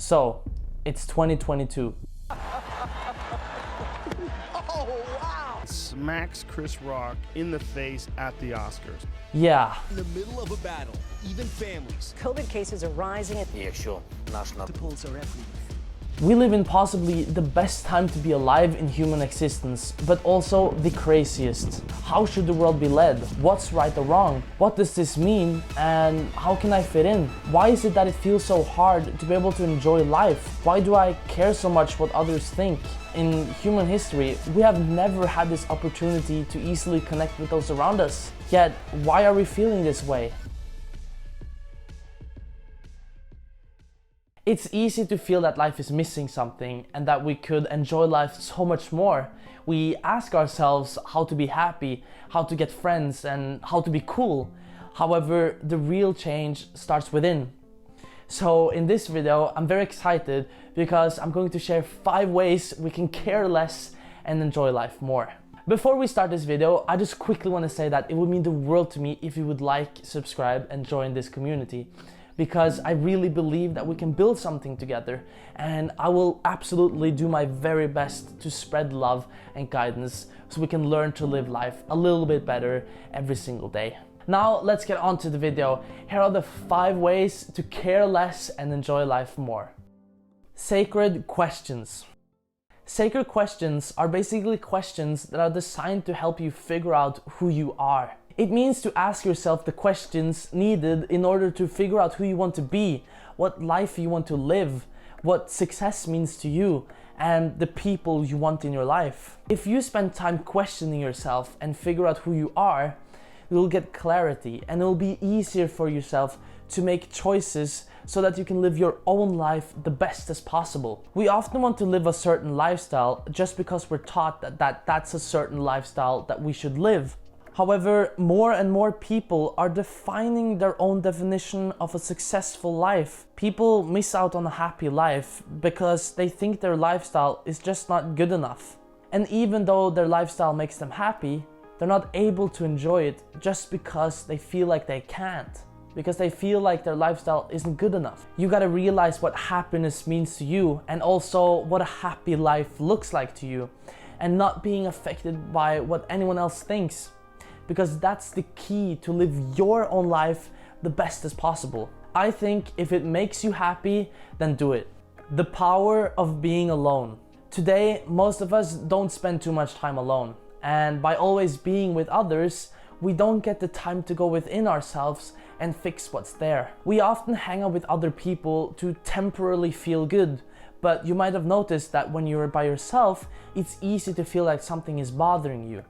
So, it's 2022. Smacks Chris Rock in the face at the Oscars. Yeah. In the middle of a battle, even families. COVID cases are rising. Якщо наш The polls are empty. We live in possibly the best time to be alive in human existence, but also the craziest. How should the world be led? What's right or wrong? What does this mean? And how can I fit in? Why is it that it feels so hard to be able to enjoy life? Why do I care so much what others think? In human history, we have never had this opportunity to easily connect with those around us. Yet, why are we feeling this way? It's easy to feel that life is missing something and that we could enjoy life so much more. We ask ourselves how to be happy, how to get friends, and how to be cool. However, the real change starts within. So in this video, I'm very excited because I'm going to share 5 ways we can care less and enjoy life more. Before we start this video, I just quickly want to say that it would mean the world to me if you would like, subscribe, and join this community. Because I really believe that we can build something together, and I will absolutely do my very best to spread love and guidance so we can learn to live life a little bit better every single day. Now let's get on to the video. Here are the 5 ways to care less and enjoy life more. Sacred questions. Sacred questions are basically questions that are designed to help you figure out who you are. It means to ask yourself the questions needed in order to figure out who you want to be, what life you want to live, what success means to you, and the people you want in your life. If you spend time questioning yourself and figure out who you are, you'll get clarity and it'll be easier for yourself to make choices so that you can live your own life the best as possible. We often want to live a certain lifestyle just because we're taught that that's a certain lifestyle that we should live. However, more and more people are defining their own definition of a successful life. People miss out on a happy life because they think their lifestyle is just not good enough. And even though their lifestyle makes them happy, they're not able to enjoy it just because they feel like they can't. Because they feel like their lifestyle isn't good enough. You gotta realize what happiness means to you and also what a happy life looks like to you, and not being affected by what anyone else thinks. Because that's the key to live your own life the best as possible. I think if it makes you happy, then do it. The power of being alone. Today, most of us don't spend too much time alone. And by always being with others, we don't get the time to go within ourselves and fix what's there. We often hang out with other people to temporarily feel good. But you might have noticed that when you're by yourself, it's easy to feel like something is bothering you.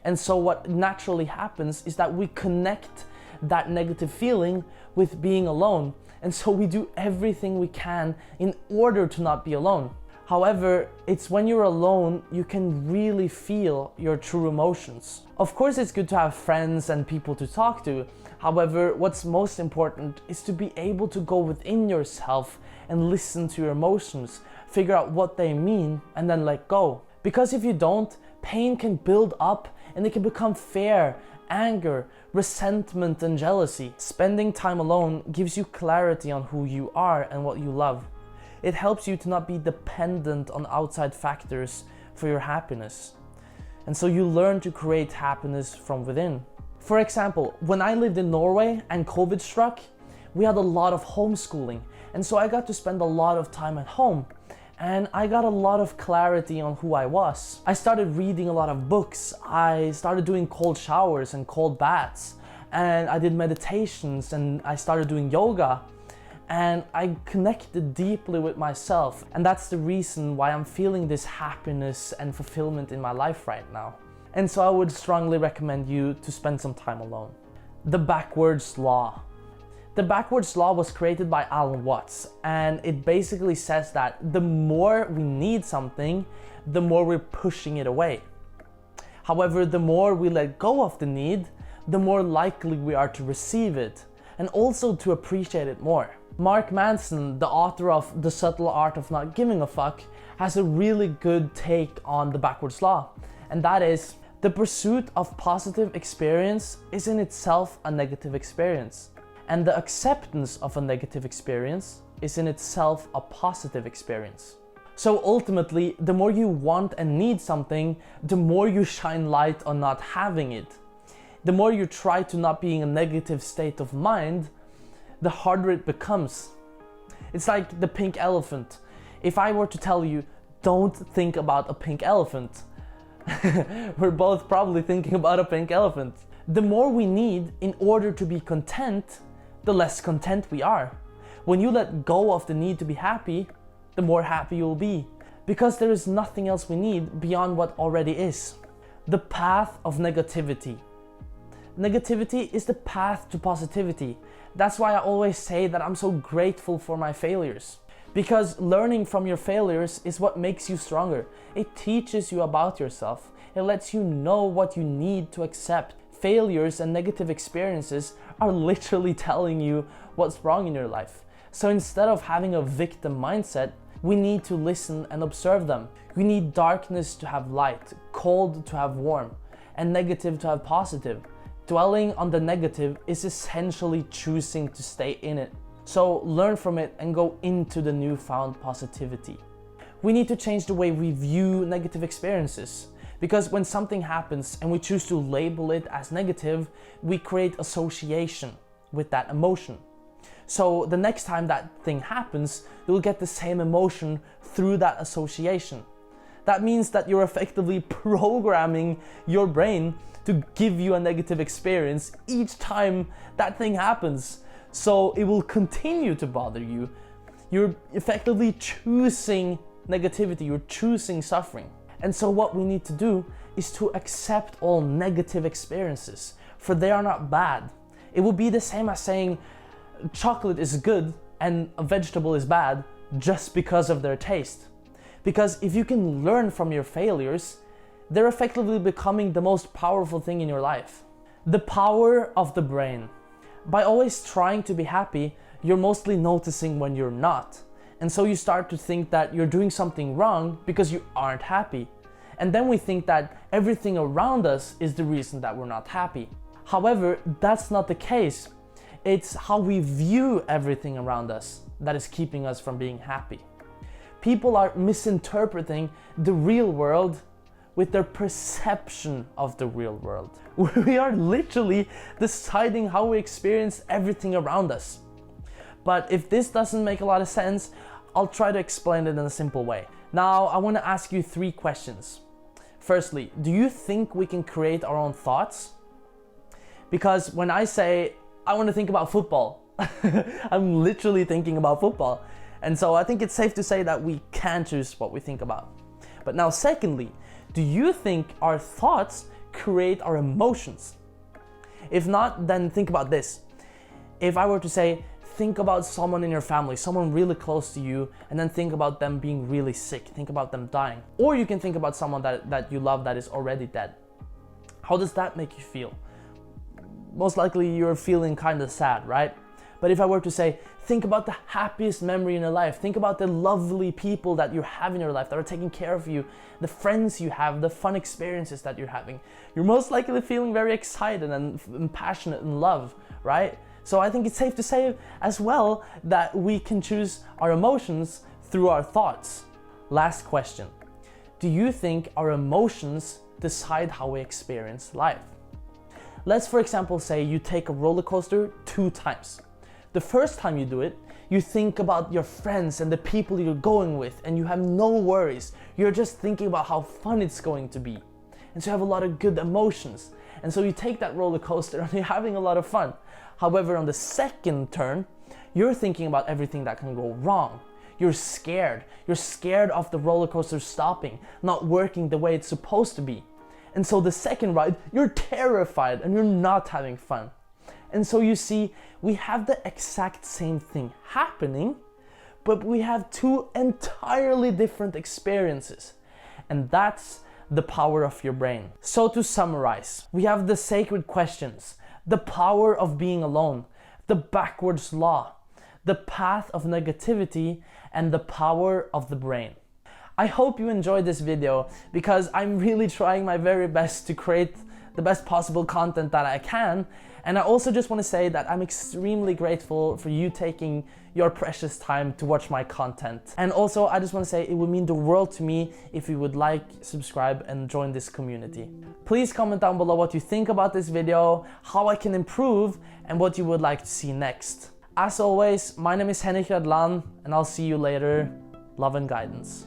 And so what naturally happens is that we connect that negative feeling with being alone. And so we do everything we can in order to not be alone. However, it's when you're alone you can really feel your true emotions. Of course, it's good to have friends and people to talk to. However, what's most important is to be able to go within yourself and listen to your emotions, figure out what they mean, and then let go. Because if you don't, pain can build up and it can become fear, anger, resentment, and jealousy. Spending time alone gives you clarity on who you are and what you love. It helps you to not be dependent on outside factors for your happiness. And so you learn to create happiness from within. For example, when I lived in Norway and COVID struck, we had a lot of homeschooling. And so I got to spend a lot of time at home. And I got a lot of clarity on who I was. I started reading a lot of books. I started doing cold showers and cold baths. And I did meditations and I started doing yoga. And I connected deeply with myself. And that's the reason why I'm feeling this happiness and fulfillment in my life right now. And so I would strongly recommend you to spend some time alone. The backwards law. The backwards law was created by Alan Watts, and it basically says that the more we need something, the more we're pushing it away. However, the more we let go of the need, the more likely we are to receive it, and also to appreciate it more. Mark Manson, the author of The Subtle Art of Not Giving a Fuck, has a really good take on the backwards law, and that is, the pursuit of positive experience is in itself a negative experience. And the acceptance of a negative experience is in itself a positive experience. So ultimately, the more you want and need something, the more you shine light on not having it. The more you try to not be in a negative state of mind, the harder it becomes. It's like the pink elephant. If I were to tell you, don't think about a pink elephant, we're both probably thinking about a pink elephant. The more we need in order to be content, the less content we are. When you let go of the need to be happy, the more happy you'll be. Because there is nothing else we need beyond what already is. The path of negativity. Negativity is the path to positivity. That's why I always say that I'm so grateful for my failures. Because learning from your failures is what makes you stronger. It teaches you about yourself. It lets you know what you need to accept. Failures and negative experiences are literally telling you what's wrong in your life. So instead of having a victim mindset, we need to listen and observe them. We need darkness to have light, cold to have warm, and negative to have positive. Dwelling on the negative is essentially choosing to stay in it. So learn from it and go into the newfound positivity. We need to change the way we view negative experiences. Because when something happens and we choose to label it as negative, we create association with that emotion. So the next time that thing happens, you'll get the same emotion through that association. That means that you're effectively programming your brain to give you a negative experience each time that thing happens. So it will continue to bother you. You're effectively choosing negativity, you're choosing suffering. And so what we need to do is to accept all negative experiences, for they are not bad. It would be the same as saying chocolate is good and a vegetable is bad just because of their taste. Because if you can learn from your failures, they're effectively becoming the most powerful thing in your life. The power of the brain. By always trying to be happy, you're mostly noticing when you're not. And so you start to think that you're doing something wrong because you aren't happy. And then we think that everything around us is the reason that we're not happy. However, that's not the case. It's how we view everything around us that is keeping us from being happy. People are misinterpreting the real world with their perception of the real world. We are literally deciding how we experience everything around us. But if this doesn't make a lot of sense, I'll try to explain it in a simple way. Now, I want to ask you 3 questions. Firstly, do you think we can create our own thoughts? Because when I say, I want to think about football, I'm literally thinking about football. And so I think it's safe to say that we can choose what we think about. But now secondly, do you think our thoughts create our emotions? If not, then think about this. If I were to say, think about someone in your family, someone really close to you, and then think about them being really sick, think about them dying. Or you can think about someone that you love that is already dead. How does that make you feel? Most likely you're feeling kind of sad, right? But if I were to say, think about the happiest memory in your life, think about the lovely people that you have in your life that are taking care of you, the friends you have, the fun experiences that you're having, you're most likely feeling very excited and passionate and love, right? So I think it's safe to say as well that we can choose our emotions through our thoughts. Last question. Do you think our emotions decide how we experience life? Let's, for example, say you take a roller coaster 2 times. The first time you do it, you think about your friends and the people you're going with, and you have no worries. You're just thinking about how fun it's going to be. And so you have a lot of good emotions. And so you take that roller coaster and you're having a lot of fun. However, on the second turn, you're thinking about everything that can go wrong. You're scared. You're scared of the roller coaster stopping, not working the way it's supposed to be. And so the second ride, you're terrified and you're not having fun. And so you see, we have the exact same thing happening, but we have 2 entirely different experiences. And that's the power of your brain. So to summarize, we have the sacred questions, the power of being alone, the backwards law, the path of negativity, and the power of the brain. I hope you enjoyed this video because I'm really trying my very best to create the best possible content that I can, And I also just want to say that I'm extremely grateful for you taking your precious time to watch my content. And also I just want to say it would mean the world to me if you would like, subscribe and join this community. Please comment down below what you think about this video, how I can improve and what you would like to see next. As always, my name is Hendrix and I'll see you later. Love and guidance.